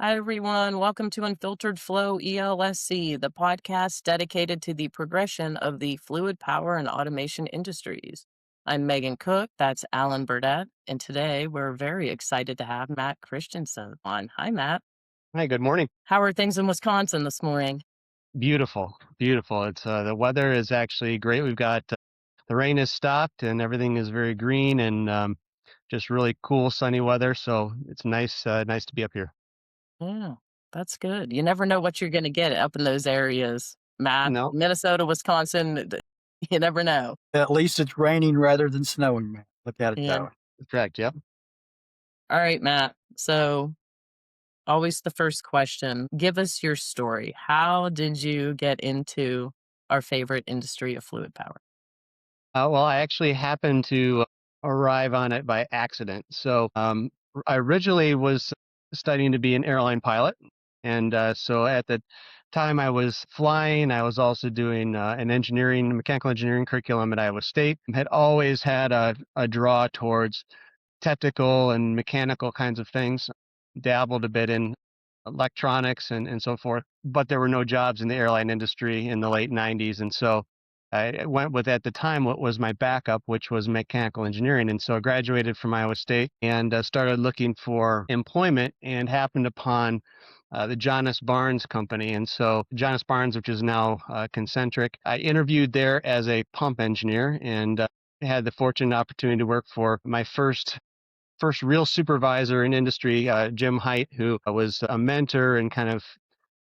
Hi, everyone. Welcome to Unfiltered Flow ELSC, the podcast dedicated to the progression of the fluid power and automation industries. I'm Megan Cook. That's Alan Burdett. And today we're very excited to have Matt Christensen on. Hi, Matt. Hi, good morning. How are things in Wisconsin this morning? Beautiful, beautiful. It's the weather is actually great. We've got the rain has stopped and everything is very green and just really cool sunny weather. So it's nice to be up here. Yeah, that's good. You never know what you're going to get up in those areas, Matt. No, Minnesota, Wisconsin, you never know. At least it's raining rather than snowing, man. Look at it Yeah. that way. correct. Yep. All right, Matt. So always the first question. Give us your story. How did you get into our favorite industry of fluid power? Well, I actually happened to arrive on it by accident. I originally was studying to be an airline pilot, and so at the time I was flying, I was also doing an mechanical engineering curriculum at Iowa State. Had always had a draw towards technical and mechanical kinds of things. Dabbled a bit in electronics and so forth, but there were no jobs in the airline industry in the late 90s. And so I went with, at the time, what was my backup, which was mechanical engineering. And so I graduated from Iowa State and started looking for employment and happened upon the Jonas Barnes company. And so Jonas Barnes, which is now Concentric, I interviewed there as a pump engineer and had the fortunate opportunity to work for my first real supervisor in industry, Jim Height, who was a mentor and kind of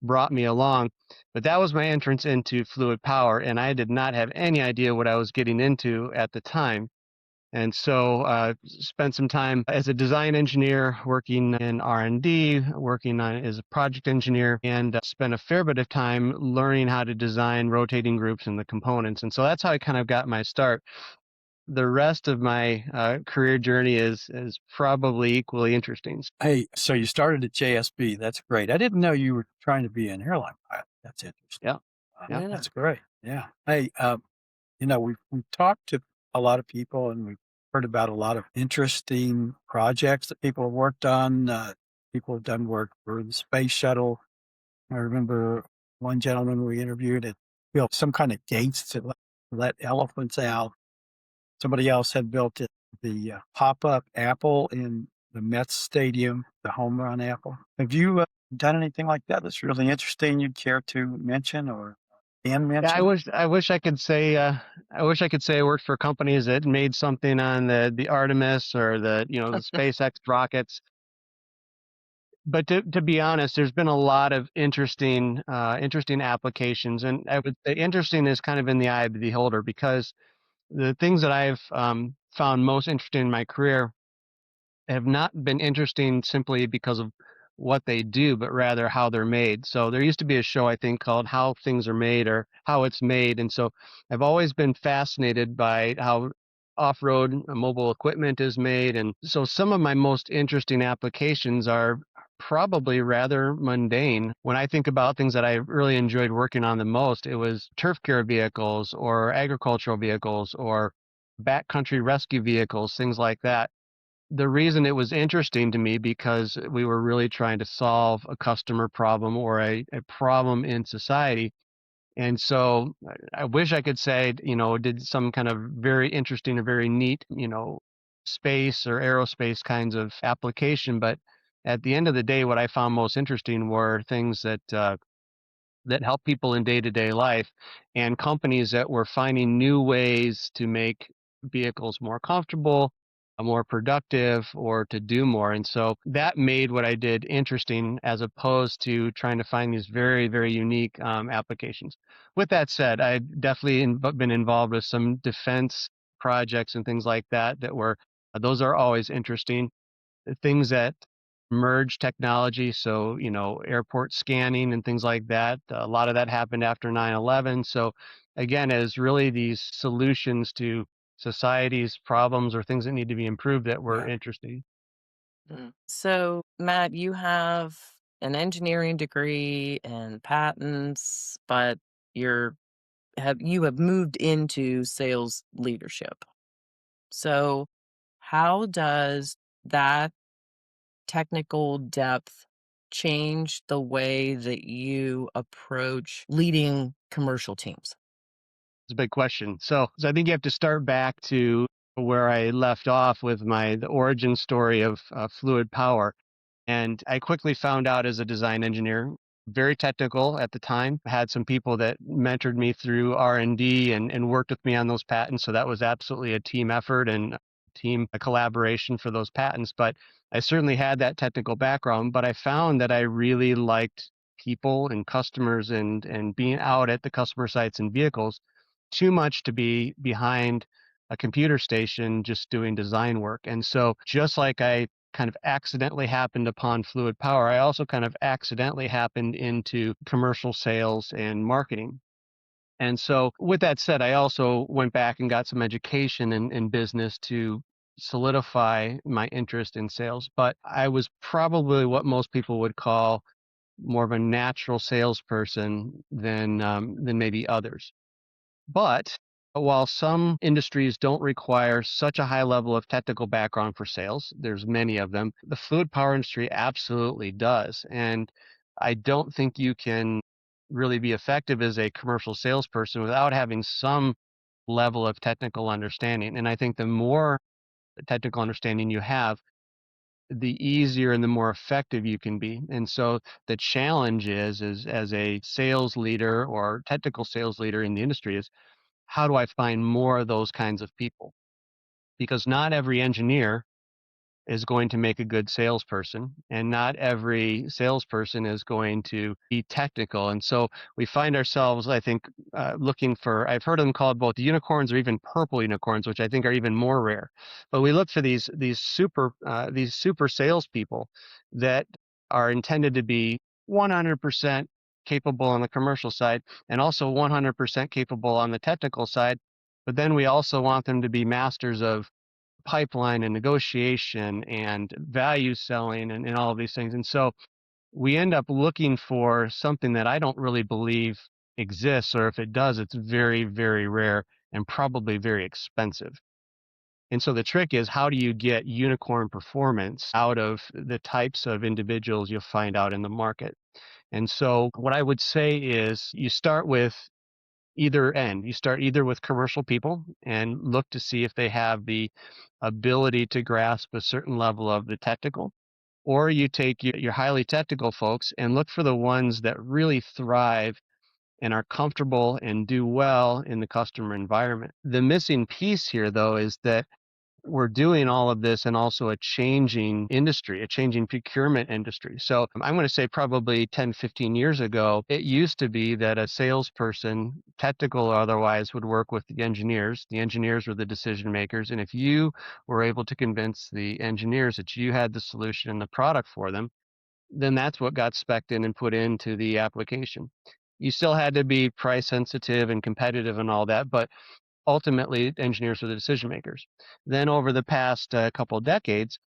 brought me along. But that was my entrance into fluid power, and I did not have any idea what I was getting into at the time. And so spent some time as a design engineer, working in R&D, working as a project engineer, and spent a fair bit of time learning how to design rotating groups and the components. And so that's how I kind of got my start. The rest of my career journey is probably equally interesting. Hey, so you started at JSB. That's great. I didn't know you were trying to be an airline pilot. That's interesting. Yeah, yeah. Yeah. That's great. Yeah. Hey, we've talked to a lot of people and we've heard about a lot of interesting projects that people have worked on. People have done work for the space shuttle. I remember one gentleman we interviewed had built some kind of gates to let elephants out. Somebody else had built the pop-up apple in the Mets stadium, the home run apple. Have you done anything like that that's really interesting you'd care to mention or can Yeah, I mention? wish I wish I could say I worked for companies that made something on the Artemis or the SpaceX rockets. But to be honest, there's been a lot of interesting applications, and I would say interesting is kind of in the eye of the beholder because the things that I've found most interesting in my career have not been interesting simply because of what they do, but rather how they're made. So there used to be a show I think called How Things Are Made or How It's Made. And so I've always been fascinated by how off-road mobile equipment is made. And so some of my most interesting applications are probably rather mundane. When I think about things that I really enjoyed working on the most, it was turf care vehicles or agricultural vehicles or backcountry rescue vehicles, things like that. The reason it was interesting to me because we were really trying to solve a customer problem or a problem in society. And so I wish I could say, did some kind of very interesting or very neat, space or aerospace kinds of application. But at the end of the day, what I found most interesting were things that help people in day-to-day life and companies that were finding new ways to make vehicles more comfortable, more productive, or to do more. And so that made what I did interesting as opposed to trying to find these very, very unique applications. With that said, I've definitely been involved with some defense projects and things like that those are always interesting. Things that merge technology. So, airport scanning and things like that. A lot of that happened after 9/11. So, again, as really these solutions to society's problems or things that need to be improved that were Yeah. interesting. So, Matt, you have an engineering degree and patents, but you have moved into sales leadership. So, how does that technical depth changed the way that you approach leading commercial teams? It's a big question. So I think you have to start back to where I left off with the origin story of fluid power. And I quickly found out as a design engineer, very technical at the time. Had some people that mentored me through R&D and worked with me on those patents. So that was absolutely a team effort and a collaboration for those patents. But I certainly had that technical background, but I found that I really liked people and customers and being out at the customer sites and vehicles too much to be behind a computer station just doing design work. And so just like I kind of accidentally happened upon fluid power, I also kind of accidentally happened into commercial sales and marketing. And so with that said, I also went back and got some education in business to solidify my interest in sales. But I was probably what most people would call more of a natural salesperson than maybe others. But while some industries don't require such a high level of technical background for sales, there's many of them, the fluid power industry absolutely does. And I don't think you can really be effective as a commercial salesperson without having some level of technical understanding. And I think the more technical understanding you have, the easier and the more effective you can be. And so the challenge is as a sales leader or technical sales leader in the industry is how do I find more of those kinds of people? Because not every engineer is going to make a good salesperson, and not every salesperson is going to be technical. And so we find ourselves, I think, looking for, I've heard them called both unicorns or even purple unicorns, which I think are even more rare. But we look for these super salespeople that are intended to be 100% capable on the commercial side and also 100% capable on the technical side. But then we also want them to be masters of pipeline and negotiation and value selling and all of these things. And so we end up looking for something that I don't really believe exists, or if it does, it's very, very rare and probably very expensive. And so the trick is, how do you get unicorn performance out of the types of individuals you'll find out in the market? And so what I would say is you start with either end. You start either with commercial people and look to see if they have the ability to grasp a certain level of the technical, or you take your highly technical folks and look for the ones that really thrive and are comfortable and do well in the customer environment. The missing piece here, though, is that we're doing all of this and also a changing industry, a changing procurement industry. So I'm going to say probably 10, 15 years ago, it used to be that a salesperson, technical or otherwise, would work with the engineers. The engineers were the decision makers. And if you were able to convince the engineers that you had the solution and the product for them, then that's what got spec'd in and put into the application. You still had to be price sensitive and competitive and all that, but ultimately engineers are the decision makers. Then over the past couple of decades,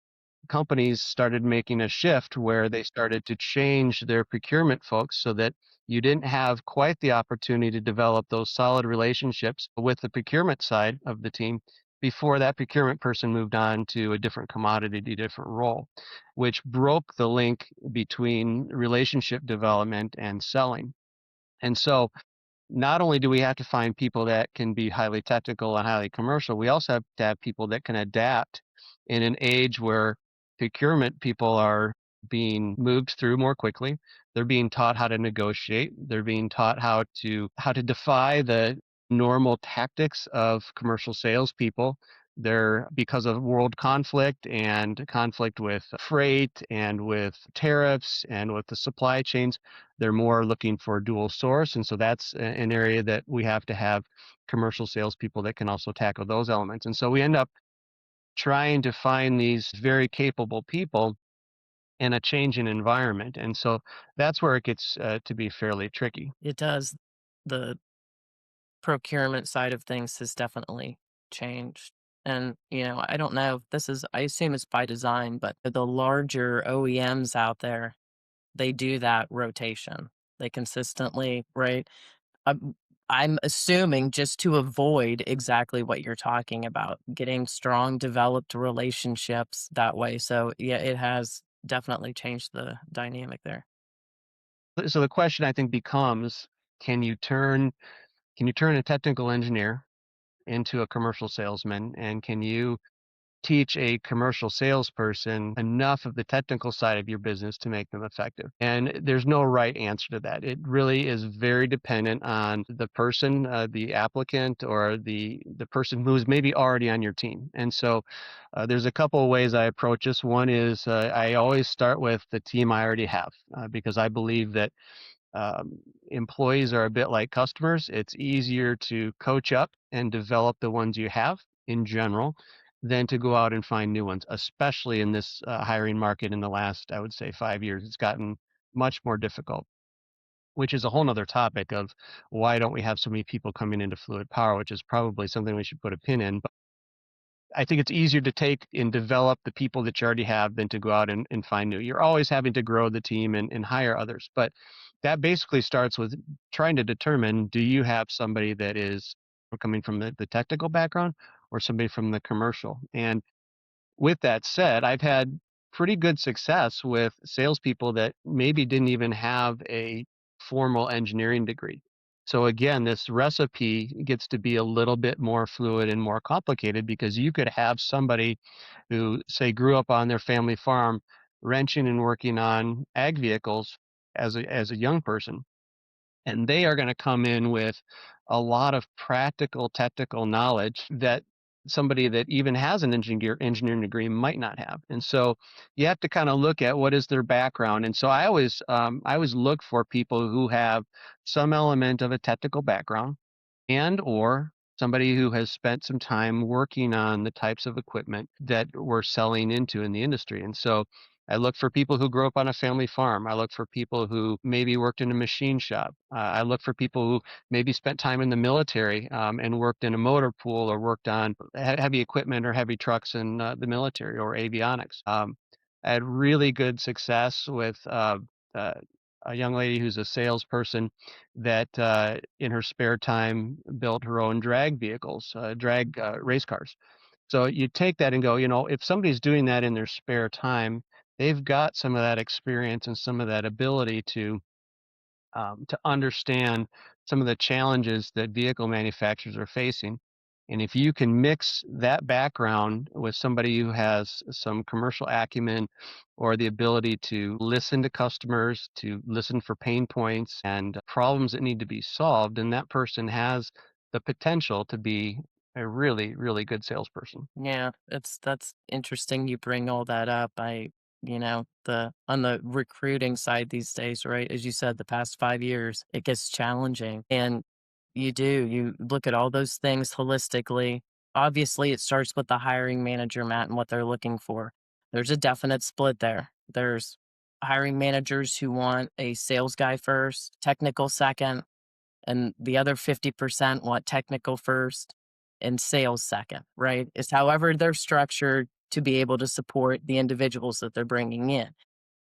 companies started making a shift where they started to change their procurement folks so that you didn't have quite the opportunity to develop those solid relationships with the procurement side of the team before that procurement person moved on to a different commodity, a different role, which broke the link between relationship development and selling. And so not only do we have to find people that can be highly technical and highly commercial, we also have to have people that can adapt in an age where procurement people are being moved through more quickly. They're being taught how to negotiate. They're being taught how to defy the normal tactics of commercial salespeople. They're because of world conflict and conflict with freight and with tariffs and with the supply chains. They're more looking for dual source. And so that's an area that we have to have commercial salespeople that can also tackle those elements. And so we end up trying to find these very capable people in a changing environment. And so that's where it gets to be fairly tricky. It does. The procurement side of things has definitely changed. And, I don't know if this is, I assume it's by design, but the larger OEMs out there, they do that rotation. They consistently, right? I'm assuming just to avoid exactly what you're talking about, getting strong, developed relationships that way. So, yeah, it has definitely changed the dynamic there. So the question I think becomes, can you turn a technical engineer into a commercial salesman, and can you teach a commercial salesperson enough of the technical side of your business to make them effective? And there's no right answer to that. It really is very dependent on the person, the applicant, or the person who's maybe already on your team. And so there's a couple of ways I approach this. One is I always start with the team I already have, because I believe that um, employees are a bit like customers. It's easier to coach up and develop the ones you have in general than to go out and find new ones, especially in this hiring market in the last, I would say, 5 years. It's gotten much more difficult, which is a whole nother topic of why don't we have so many people coming into fluid power, which is probably something we should put a pin in. I think it's easier to take and develop the people that you already have than to go out and find new. You're always having to grow the team and hire others. But that basically starts with trying to determine, do you have somebody that is coming from the technical background or somebody from the commercial? And with that said, I've had pretty good success with salespeople that maybe didn't even have a formal engineering degree. So again, this recipe gets to be a little bit more fluid and more complicated because you could have somebody who, say, grew up on their family farm wrenching and working on ag vehicles as a young person, and they are going to come in with a lot of practical technical knowledge that somebody that even has an engineering degree might not have. And so you have to kind of look at what is their background. And so I always look for people who have some element of a technical background, and or somebody who has spent some time working on the types of equipment that we're selling into in the industry. And so I look for people who grew up on a family farm. I look for people who maybe worked in a machine shop. I look for people who maybe spent time in the military, and worked in a motor pool or worked on heavy equipment or heavy trucks in the military or avionics. I had really good success with uh, a young lady who's a salesperson that in her spare time built her own drag vehicles, drag race cars. So you take that and go, if somebody's doing that in their spare time, they've got some of that experience and some of that ability to understand some of the challenges that vehicle manufacturers are facing. And if you can mix that background with somebody who has some commercial acumen or the ability to listen to customers, to listen for pain points and problems that need to be solved, then that person has the potential to be a really, really good salesperson. Yeah, that's interesting you bring all that up. The on the recruiting side these days, right? As you said, the past 5 years, it gets challenging. And you look at all those things holistically. Obviously, it starts with the hiring manager, Matt, and what they're looking for. There's a definite split there. There's hiring managers who want a sales guy first, technical second, and the other 50% want technical first and sales second, right? It's however they're structured to be able to support the individuals that they're bringing in.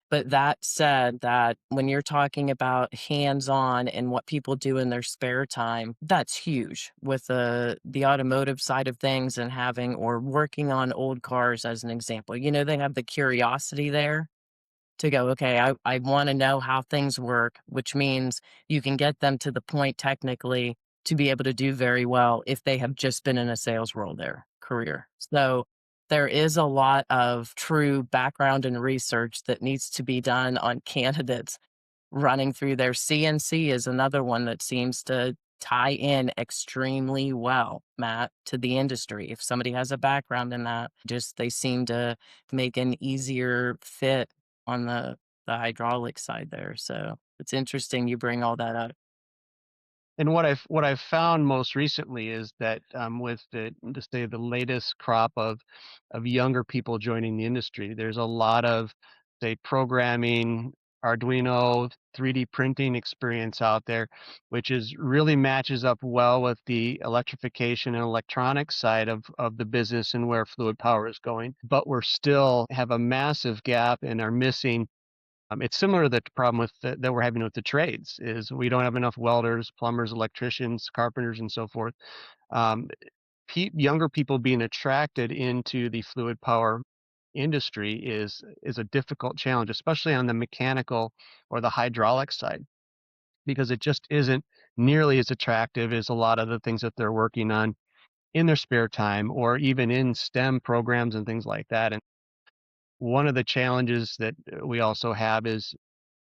But that said, that when you're talking about hands-on and what people do in their spare time, that's huge with the automotive side of things and having or working on old cars as an example. They have the curiosity there to go, okay, I want to know how things work, which means you can get them to the point technically to be able to do very well if they have just been in a sales role their career. So there is a lot of true background and research that needs to be done on candidates running through their CNC is another one that seems to tie in extremely well, Matt, to the industry. If somebody has a background in that, just they seem to make an easier fit on the hydraulic side there. So it's interesting you bring all that up. And what I've found most recently is that with to say the latest crop of younger people joining the industry, there's a lot of, say, programming, Arduino, 3D printing experience out there, which is really matches up well with the electrification and electronics side of the business and where fluid power is going. But we're still have a massive gap and are missing. It's similar to the problem that we're having with the trades is we don't have enough welders, plumbers, electricians, carpenters, and so forth. Um, Younger people being attracted into the fluid power industry is a difficult challenge, especially on the mechanical or the hydraulic side, because it just isn't nearly as attractive as a lot of the things that they're working on in their spare time or even in STEM programs and things like that. And one of the challenges that we also have is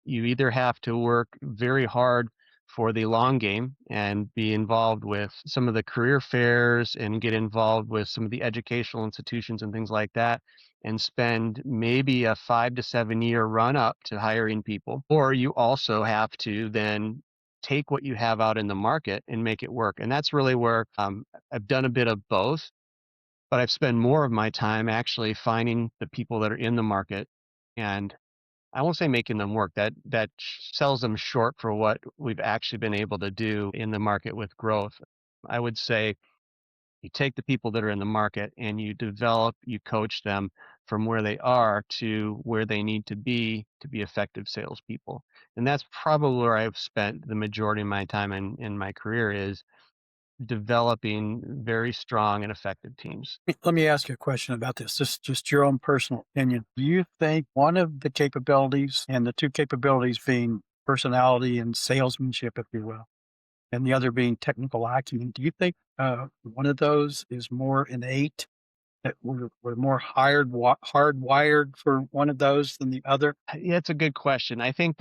you either have to work very hard for the long game and be involved with some of the career fairs and get involved with some of the educational institutions and things like that and spend maybe a 5 to 7 year run up to hiring people, or you also have to then take what you have out in the market and make it work. And that's really where I've done a bit of both, but I've spent more of my time actually finding the people that are in the market, and I won't say making them work. That sells them short for what we've actually been able to do in the market with growth. I would say you take the people that are in the market and you develop, you coach them from where they are to where they need to be effective salespeople. And that's probably where I've spent the majority of my time in my career is developing very strong and effective teams. Let me ask you a question about this. This is just your own personal opinion. Do you think one of the capabilities, and the two capabilities being personality and salesmanship, if you will, and the other being technical acumen, do you think one of those is more innate, that we're more hardwired for one of those than the other? Yeah, it's a good question. I think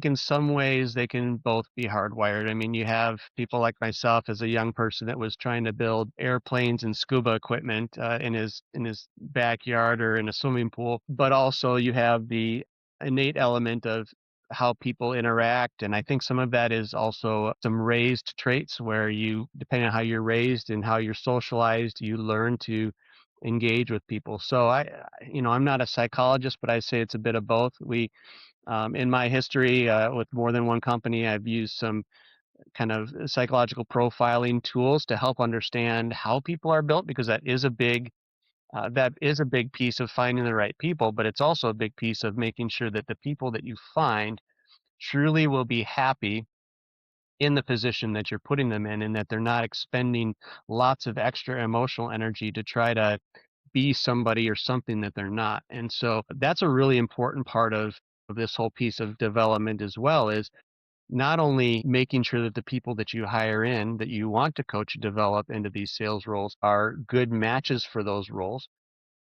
in some ways they can both be hardwired. I mean, you have people like myself as a young person that was trying to build airplanes and scuba equipment in his backyard or in a swimming pool, but also you have the innate element of how people interact, and I think some of that is also some raised traits where you, depending on how you're raised and how you're socialized, you learn to engage with people. So I'm not a psychologist, but I say it's a bit of both. In my history with more than one company, I've used some kind of psychological profiling tools to help understand how people are built, because that is a big piece of finding the right people, but it's also a big piece of making sure that the people that you find truly will be happy in the position that you're putting them in, and that they're not expending lots of extra emotional energy to try to be somebody or something that they're not. And so that's a really important part of this whole piece of development as well, is not only making sure that the people that you hire in that you want to coach and develop into these sales roles are good matches for those roles,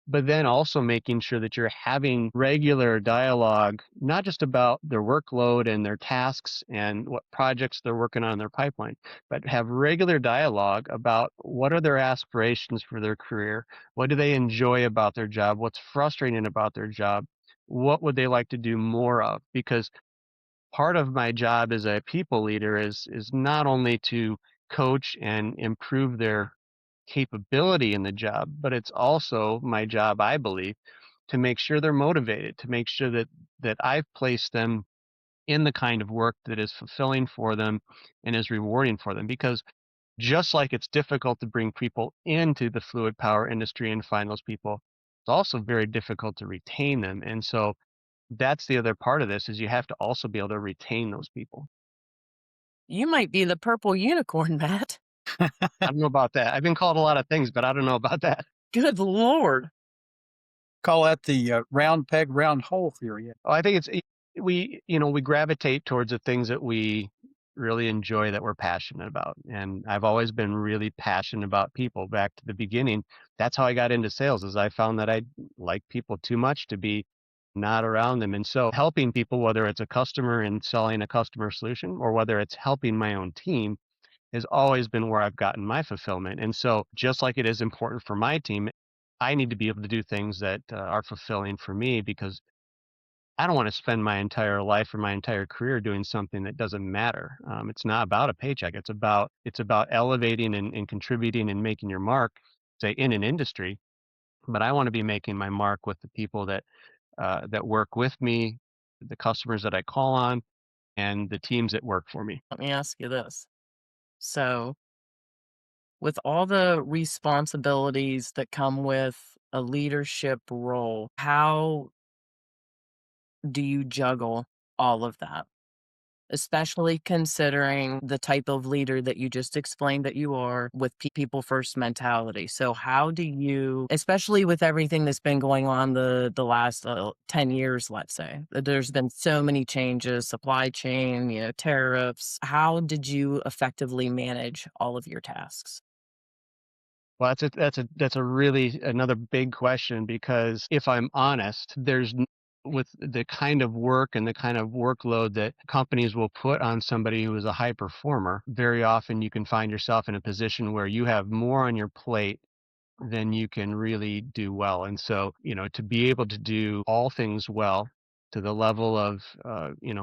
but then also making sure that you're having regular dialogue, not just about their workload and their tasks and what projects they're working on in their pipeline, but have regular dialogue about what are their aspirations for their career, what do they enjoy about their job, what's frustrating about their job, what would they like to do more of. Because part of my job as a people leader is not only to coach and improve their capability in the job, but it's also my job, I believe, to make sure they're motivated, to make sure that I've placed them in the kind of work that is fulfilling for them and is rewarding for them. Because just like it's difficult to bring people into the fluid power industry and find those people, it's also very difficult to retain them. And so that's the other part of this, is you have to also be able to retain those people. You might be the purple unicorn, Matt. I don't know about that. I've been called a lot of things, but I don't know about that. Good Lord. Call that the round peg, round hole theory. Oh, I think we gravitate towards the things that we really enjoy, that we're passionate about. And I've always been really passionate about people back to the beginning. That's how I got into sales, is I found that I like people too much to be not around them. And so helping people, whether it's a customer and selling a customer solution or whether it's helping my own team, has always been where I've gotten my fulfillment. And so just like it is important for my team, I need to be able to do things that are fulfilling for me, because I don't want to spend my entire life or my entire career doing something that doesn't matter. It's not about a paycheck. It's about elevating and contributing and making your mark, say in an industry. But I want to be making my mark with the people that work with me, the customers that I call on, and the teams that work for me. Let me ask you this. So, with all the responsibilities that come with a leadership role, how do you juggle all of that? especially considering the type of leader that you just explained that you are with people first mentality. So how do you, especially with everything that's been going on the last 10 years, let's say, there's been so many changes, supply chain, tariffs. How did you effectively manage all of your tasks? Well, that's a really another big question because if I'm honest, with the kind of work and the kind of workload that companies will put on somebody who is a high performer, very often you can find yourself in a position where you have more on your plate than you can really do well. And so, to be able to do all things well to the level of,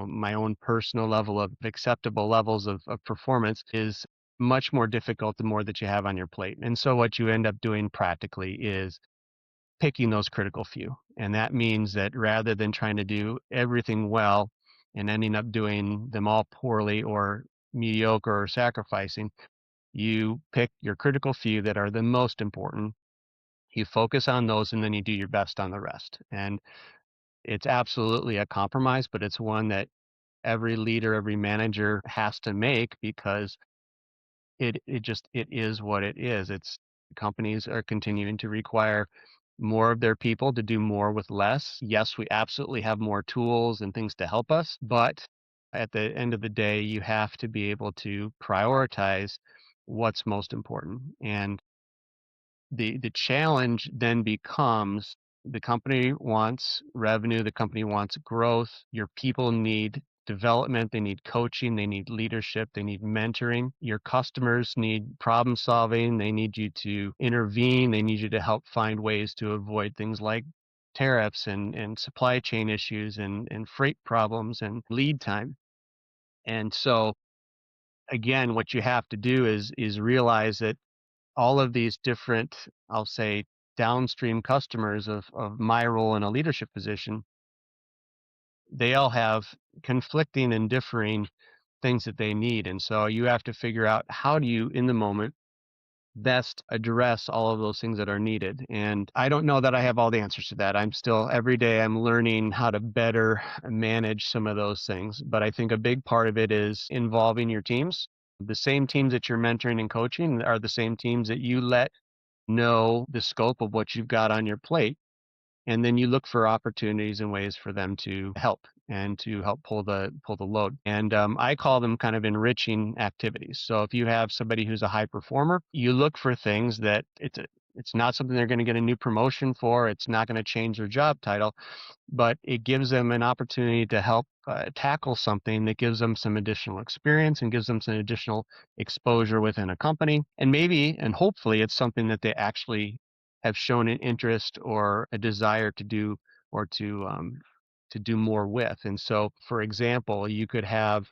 my own personal level of acceptable levels of performance is much more difficult the more that you have on your plate. And so what you end up doing practically is picking those critical few. And that means that rather than trying to do everything well and ending up doing them all poorly or mediocre or sacrificing, you pick your critical few that are the most important, you focus on those, and then you do your best on the rest. And it's absolutely a compromise, but it's one that every leader, every manager has to make because it is what it is. It's companies are continuing to require more of their people to do more with less. Yes, we absolutely have more tools and things to help us, but at the end of the day, you have to be able to prioritize what's most important. And the challenge then becomes the company wants revenue, the company wants growth, your people need development, they need coaching, they need leadership, they need mentoring. Your customers need problem solving, they need you to intervene, they need you to help find ways to avoid things like tariffs and supply chain issues and freight problems and lead time. And so again, what you have to do is realize that all of these different, I'll say, downstream customers of my role in a leadership position, they all have conflicting and differing things that they need. And so you have to figure out how do you, in the moment, best address all of those things that are needed. And I don't know that I have all the answers to that. I'm still, every day, I'm learning how to better manage some of those things. But I think a big part of it is involving your teams. The same teams that you're mentoring and coaching are the same teams that you let know the scope of what you've got on your plate, and then you look for opportunities and ways for them to help and to help pull the load. And I call them kind of enriching activities. So if you have somebody who's a high performer, you look for things that it's not something they're going to get a new promotion for. It's not going to change their job title, but it gives them an opportunity to help tackle something that gives them some additional experience and gives them some additional exposure within a company. And maybe and hopefully it's something that they actually have shown an interest or a desire to do or to do more with. And so, for example, you could have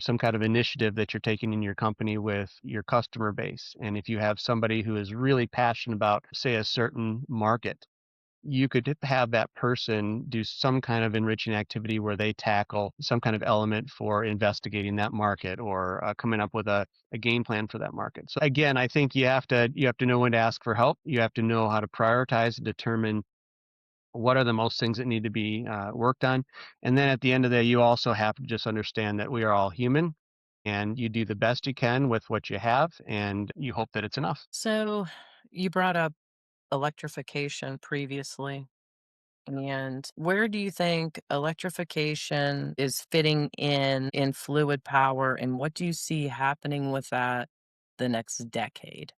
some kind of initiative that you're taking in your company with your customer base. And if you have somebody who is really passionate about, say, a certain market, you could have that person do some kind of enriching activity where they tackle some kind of element for investigating that market or coming up with a game plan for that market. So again, I think you have to know when to ask for help. You have to know how to prioritize and determine what are the most things that need to be worked on. And then at the end of the day, you also have to just understand that we are all human and you do the best you can with what you have and you hope that it's enough. So you brought up electrification previously. And where do you think electrification is fitting in fluid power, and what do you see happening with that the next decade?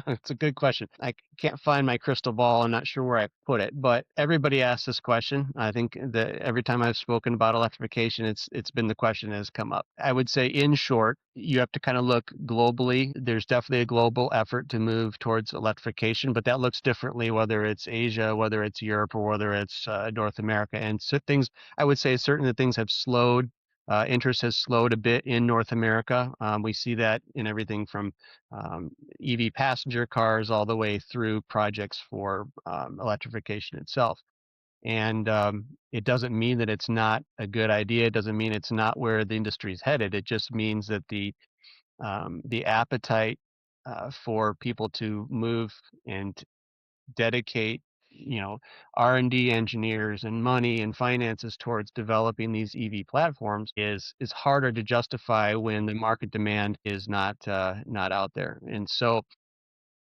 It's a good question. I can't find my crystal ball. I'm not sure where I put it, but everybody asks this question. I think that every time I've spoken about electrification, it's been the question that has come up. I would say, in short, you have to kind of look globally. There's definitely a global effort to move towards electrification, but that looks differently whether it's Asia, whether it's Europe, or whether it's North America. And so things, I would say, certain that things have slowed. Interest has slowed a bit in North America. We see that in everything from EV passenger cars all the way through projects for electrification itself. And it doesn't mean that it's not a good idea. It doesn't mean it's not where the industry is headed. It just means that the appetite for people to move and dedicate R&D engineers and money and finances towards developing these EV platforms is harder to justify when the market demand is not out there. And so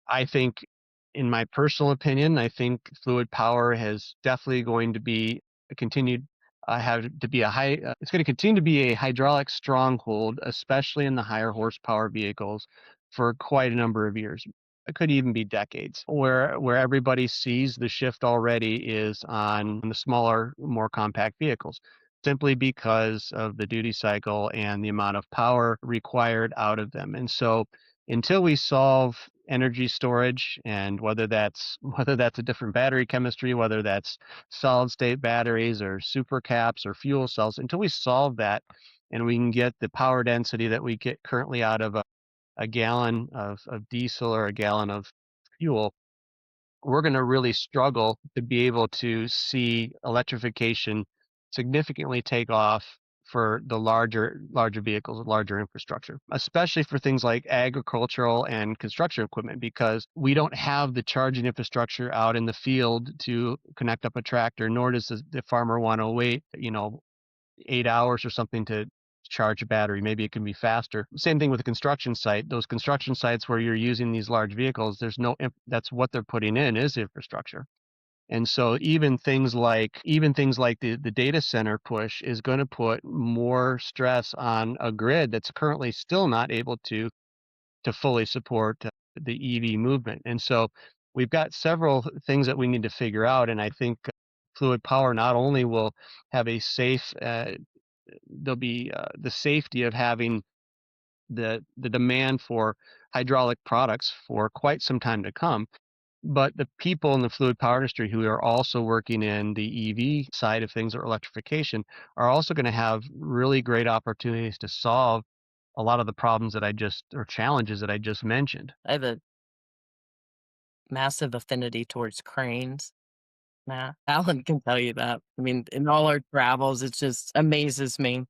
I think, in my personal opinion, I think fluid power has definitely going to be a continued have to be a high. It's going to continue to be a hydraulic stronghold, especially in the higher horsepower vehicles, for quite a number of years. It could even be decades. Where everybody sees the shift already is on the smaller, more compact vehicles, simply because of the duty cycle and the amount of power required out of them. And so until we solve energy storage, and whether that's a different battery chemistry, whether that's solid state batteries or super caps or fuel cells, until we solve that and we can get the power density that we get currently out of a gallon of diesel or a gallon of fuel, we're going to really struggle to be able to see electrification significantly take off for the larger vehicles, larger infrastructure, especially for things like agricultural and construction equipment, because we don't have the charging infrastructure out in the field to connect up a tractor, nor does the farmer want to wait 8 hours or something to charge a battery. Maybe it can be faster. Same thing with a construction site. Those construction sites where you're using these large vehicles, that's what they're putting in is infrastructure. And so even things like the data center push is going to put more stress on a grid that's currently still not able to fully support the EV movement. And so we've got several things that we need to figure out. And I think fluid power not only will have a safe there'll be the safety of having the demand for hydraulic products for quite some time to come. But the people in the fluid power industry who are also working in the EV side of things or electrification are also going to have really great opportunities to solve a lot of the problems or challenges that I just mentioned. I have a massive affinity towards cranes. Nah, Alan can tell you that. I mean, in all our travels, it just amazes me.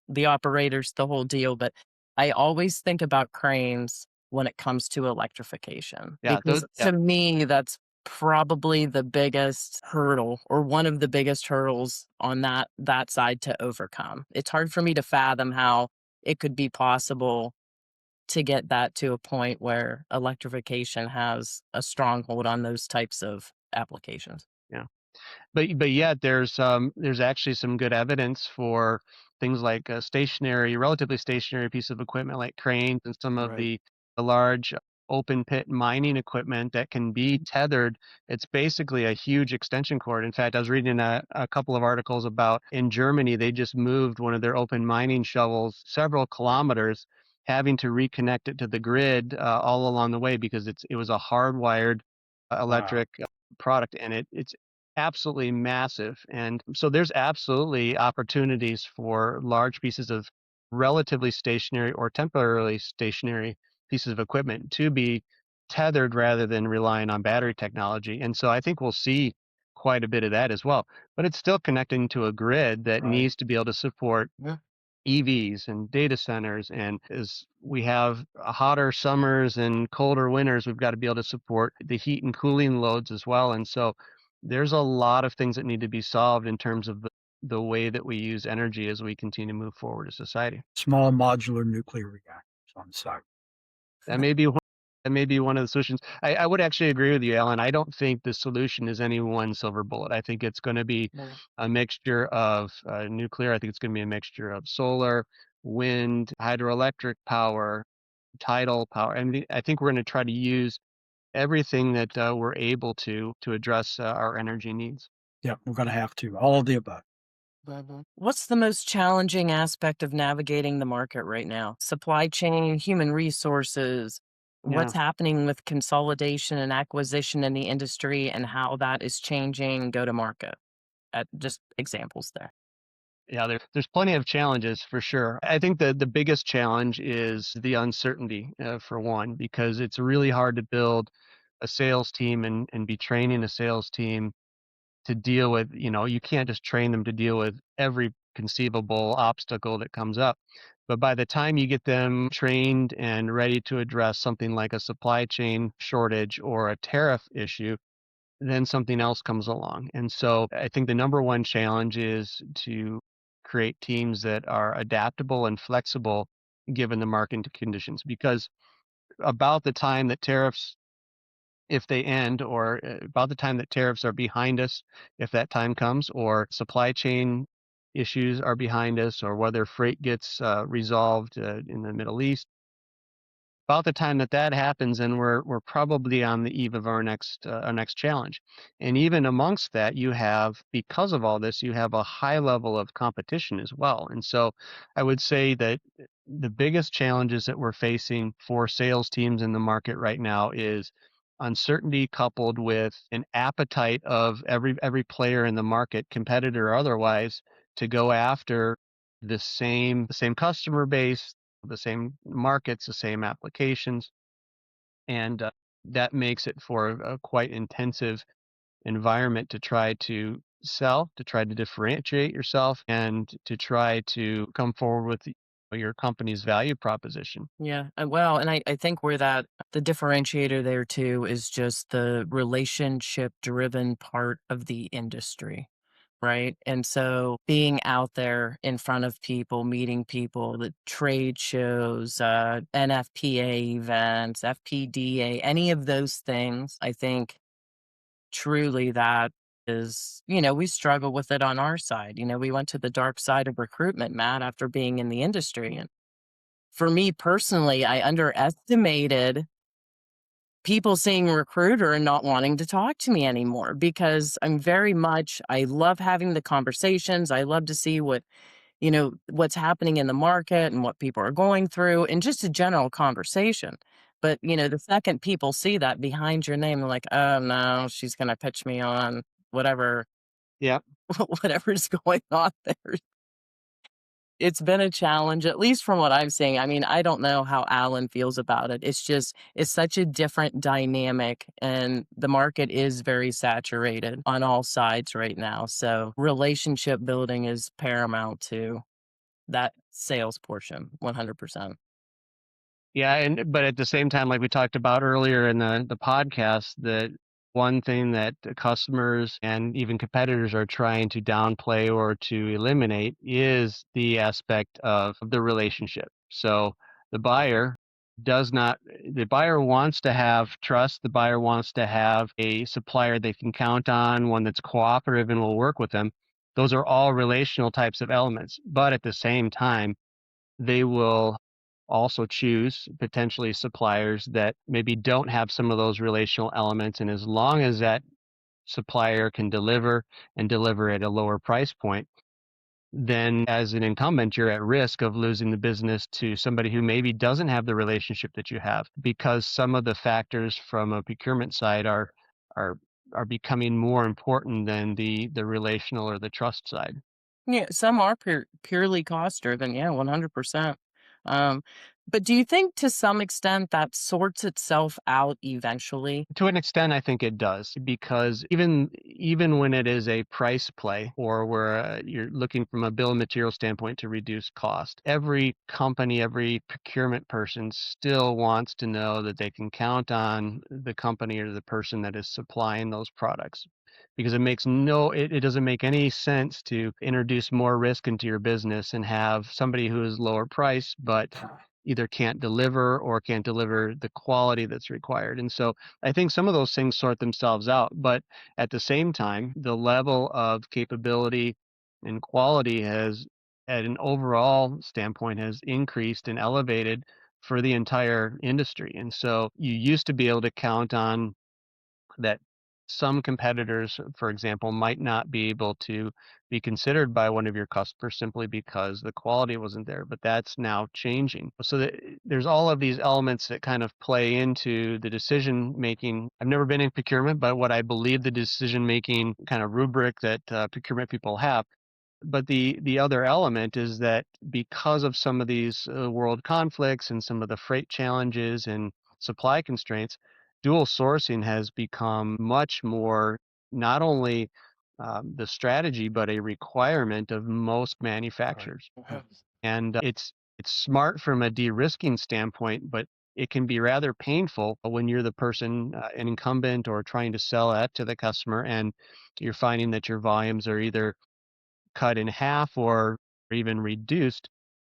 The operators, the whole deal. But I always think about cranes when it comes to electrification, Yeah, because yeah, to me, that's probably the biggest hurdle or one of the biggest hurdles on that side to overcome. It's hard for me to fathom how it could be possible to get that to a point where electrification has a stronghold on those types of applications. yeah. But yet there's actually some good evidence for things like a relatively stationary piece of equipment like cranes and some of Right. the large open pit mining equipment that can be tethered. It's basically a huge extension cord. In fact, I was reading a couple of articles about in Germany, they just moved one of their open mining shovels several kilometers, having to reconnect it to the grid all along the way because it was a hardwired Wow. electric product, and it's absolutely massive. And so there's absolutely opportunities for large pieces of relatively stationary or temporarily stationary pieces of equipment to be tethered rather than relying on battery technology. And so I think we'll see quite a bit of that as well. But it's still connecting to a grid that Right. needs to be able to support Yeah. EVs and data centers. And as we have hotter summers and colder winters, we've got to be able to support the heat and cooling loads as well. And so there's a lot of things that need to be solved in terms of the way that we use energy as we continue to move forward as society. Small modular nuclear reactors on site. That may be one, that may be one of the solutions. I would actually agree with you, Alan. I don't think the solution is any one silver bullet. I think it's going to be No. a mixture of nuclear. I think it's going to be a mixture of solar, wind, hydroelectric power, tidal power. I think we're going to try to use everything that we're able to address our energy needs. Yeah, we're going to have to. All of the above. What's the most challenging aspect of navigating the market right now? Supply chain, human resources, Yeah. what's happening with consolidation and acquisition in the industry and how that is changing go to market? Just examples there. Yeah, there's plenty of challenges for sure. I think the biggest challenge is the uncertainty, for one, because it's really hard to build a sales team and be training a sales team to deal with, you can't just train them to deal with every conceivable obstacle that comes up. But by the time you get them trained and ready to address something like a supply chain shortage or a tariff issue, then something else comes along. And so I think the number one challenge is to create teams that are adaptable and flexible given the market conditions. Because about the time that tariffs, if they end, or about the time that tariffs are behind us, if that time comes, or supply chain issues are behind us, or whether freight gets resolved in the Middle East, about the time that that happens, and we're probably on the eve of our next challenge. And even amongst that, you have, because of all this, you have a high level of competition as well. And so I would say that the biggest challenges that we're facing for sales teams in the market right now is uncertainty coupled with an appetite of every player in the market, competitor or otherwise, to go after the same customer base, the same markets, the same applications, and that makes it for a quite intensive environment to try to sell, to try to differentiate yourself, and to try to come forward with your company's value proposition. Yeah, well, and I think where that the differentiator there too is just the relationship driven part of the industry, right? And so being out there in front of people, meeting people, the trade shows, NFPA events, FPDA, any of those things, I think truly that is, we struggle with it on our side. We went to the dark side of recruitment, Matt, after being in the industry. And for me personally, I underestimated people seeing a recruiter and not wanting to talk to me anymore because I love having the conversations. I love to see what's happening in the market and what people are going through and just a general conversation. But, the second people see that behind your name, they're like, oh no, she's going to pitch me on whatever, Yeah. whatever's going on there. It's been a challenge, at least from what I'm seeing. I mean, I don't know how Alan feels about it. It's such a different dynamic, and the market is very saturated on all sides right now. So relationship building is paramount to that sales portion, 100%. Yeah, and but at the same time, like we talked about earlier in the podcast, that one thing that the customers and even competitors are trying to downplay or to eliminate is the aspect of the relationship. So the buyer does not, the buyer wants to have trust, the buyer wants to have a supplier they can count on, one that's cooperative and will work with them. Those are all relational types of elements. But at the same time, they will also choose potentially suppliers that maybe don't have some of those relational elements. And as long as that supplier can deliver and deliver at a lower price point, then as an incumbent, you're at risk of losing the business to somebody who maybe doesn't have the relationship that you have, because some of the factors from a procurement side are are becoming more important than the relational or the trust side. Yeah, some are purely cost driven. Yeah, 100%. Um, but do you think to some extent that sorts itself out eventually? To an extent, I think it does, because even when it is a price play, or where you're looking from a bill of material standpoint to reduce cost, every company, every procurement person still wants to know that they can count on the company or the person that is supplying those products. Because it doesn't make any sense to introduce more risk into your business and have somebody who is lower price but either can't deliver or can't deliver the quality that's required. And so I think some of those things sort themselves out. But at the same time, the level of capability and quality has, at an overall standpoint, has increased and elevated for the entire industry. And so you used to be able to count on that some competitors, for example, might not be able to be considered by one of your customers simply because the quality wasn't there. But that's now changing. So there's all of these elements that kind of play into the decision making. I've never been in procurement, but what I believe the decision making kind of rubric that procurement people have. But the other element is that because of some of these world conflicts and some of the freight challenges and supply constraints, dual sourcing has become much more, not only the strategy, but a requirement of most Right. manufacturers. Yes. And it's smart from a de-risking standpoint, but it can be rather painful when you're the person, an incumbent or trying to sell that to the customer, and you're finding that your volumes are either cut in half or even reduced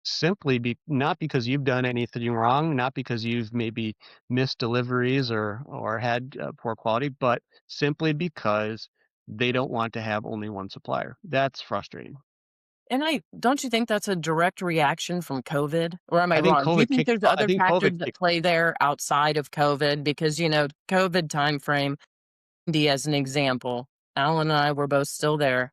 simply not because you've done anything wrong, not because you've maybe missed deliveries or had poor quality, but simply because they don't want to have only one supplier. That's frustrating. And I don't you think that's a direct reaction from COVID? Or am I I think wrong? Do you COVID think kicked. there's I other think COVID factors that kicked. play there outside of COVID? Because, COVID timeframe, Indy as an example, Alan and I were both still there.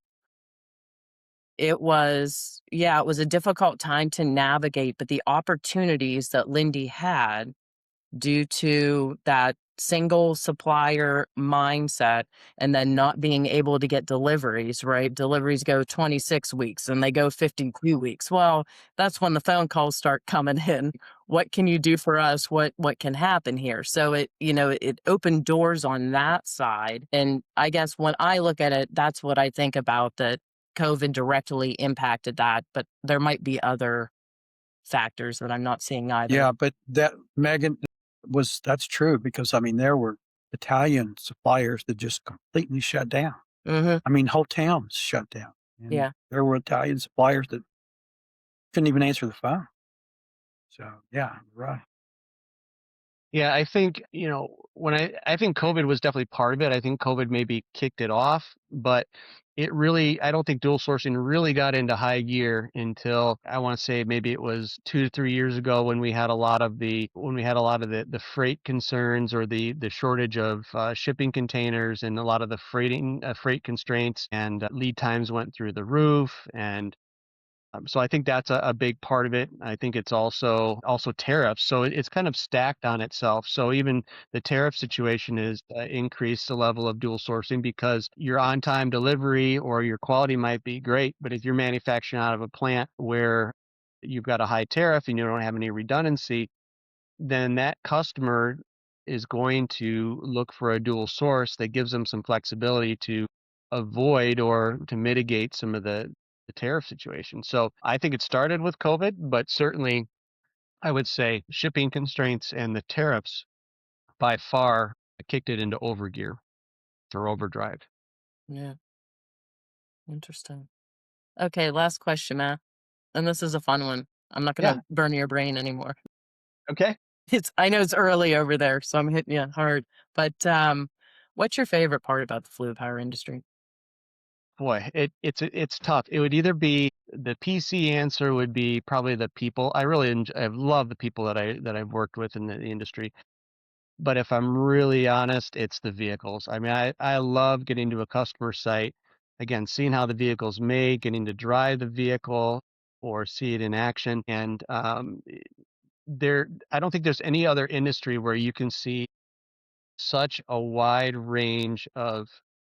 It was a difficult time to navigate, but the opportunities that Lindy had due to that single supplier mindset and then not being able to get deliveries, right? Deliveries go 26 weeks and they go 52 weeks. Well, that's when the phone calls start coming in. What can you do for us? What can happen here? So it opened doors on that side. And I guess when I look at it, that's what I think about, that COVID directly impacted that, but there might be other factors that I'm not seeing either. Yeah, but that Megan that's true because I mean there were Italian suppliers that just completely shut down. Mhm. I mean, whole towns shut down, and Yeah. there were Italian suppliers that couldn't even answer the phone. So yeah, you're right. Yeah, I think, I think COVID was definitely part of it. I think COVID maybe kicked it off, but I don't think dual sourcing really got into high gear until I want to say maybe it was 2 to 3 years ago when we had a lot of the freight concerns or the shortage of shipping containers and a lot of the freight constraints and lead times went through the roof. And so I think that's a big part of it. I think it's also tariffs. So it's kind of stacked on itself. So even the tariff situation is increased the level of dual sourcing because your on-time delivery or your quality might be great, but if you're manufacturing out of a plant where you've got a high tariff and you don't have any redundancy, then that customer is going to look for a dual source that gives them some flexibility to avoid or to mitigate some of the tariff situation. So I think it started with COVID, but certainly I would say shipping constraints and the tariffs by far kicked it into overgear or overdrive. Yeah. Interesting. Okay, last question, Matt. And this is a fun one. I'm not Yeah. gonna burn your brain anymore. Okay. I know it's early over there, so I'm hitting you hard. But what's your favorite part about the fluid power industry? Boy, it's tough. It would either be the PC answer would be probably the people. I love the people that I've worked with in the industry. But if I'm really honest, it's the vehicles. I mean, I love getting to a customer site, again, seeing how the vehicle's made, getting to drive the vehicle or see it in action. And I don't think there's any other industry where you can see such a wide range of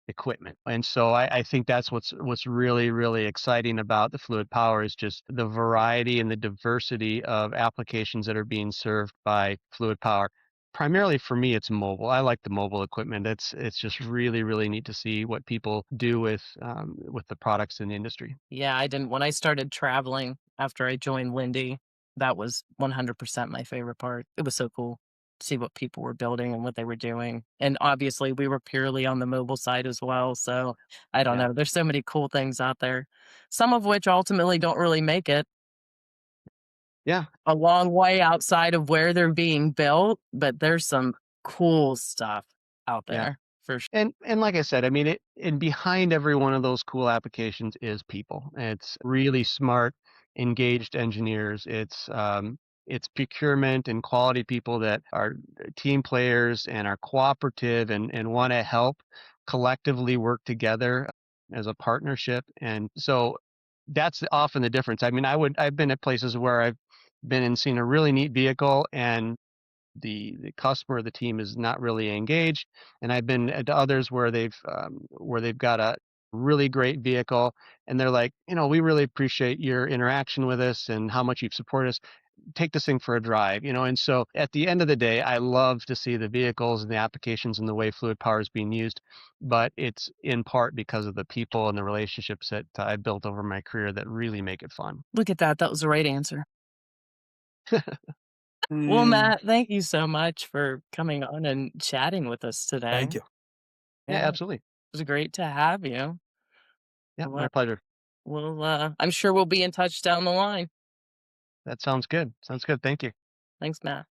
equipment. And so I think that's what's really, really exciting about the fluid power is just the variety and the diversity of applications that are being served by fluid power. Primarily for me, it's mobile. I like the mobile equipment. It's just really, really neat to see what people do with the products in the industry. Yeah, I didn't when I started traveling after I joined Lindy, that was 100% my favorite part. It was so cool to see what people were building and what they were doing. And obviously, we were purely on the mobile side as well. So I don't Yeah. know. There's so many cool things out there, some of which ultimately don't really make it Yeah. a long way outside of where they're being built, but there's some cool stuff out Yeah. there for sure. And like I said, I mean, and behind every one of those cool applications is people. It's really smart, engaged engineers. It's procurement and quality people that are team players and are cooperative and want to help collectively work together as a partnership. And so that's often the difference. I mean, I've been at places where I've been and seen a really neat vehicle and the customer, the team is not really engaged. And I've been at others where they've got a really great vehicle and they're like, we really appreciate your interaction with us and how much you've supported us. Take this thing for a drive. And so at the end of the day, I love to see the vehicles and the applications and the way fluid power is being used, but it's in part because of the people and the relationships that I built over my career that really make it fun. Look at that. That was the right answer. Well, Mm, Matt, thank you so much for coming on and chatting with us today. thank you. Yeah, Yeah, it absolutely. was great to have you. Yeah, my Well, pleasure. I'm sure we'll be in touch down the line. That sounds good. Sounds good. Thank you. Thanks, Matt.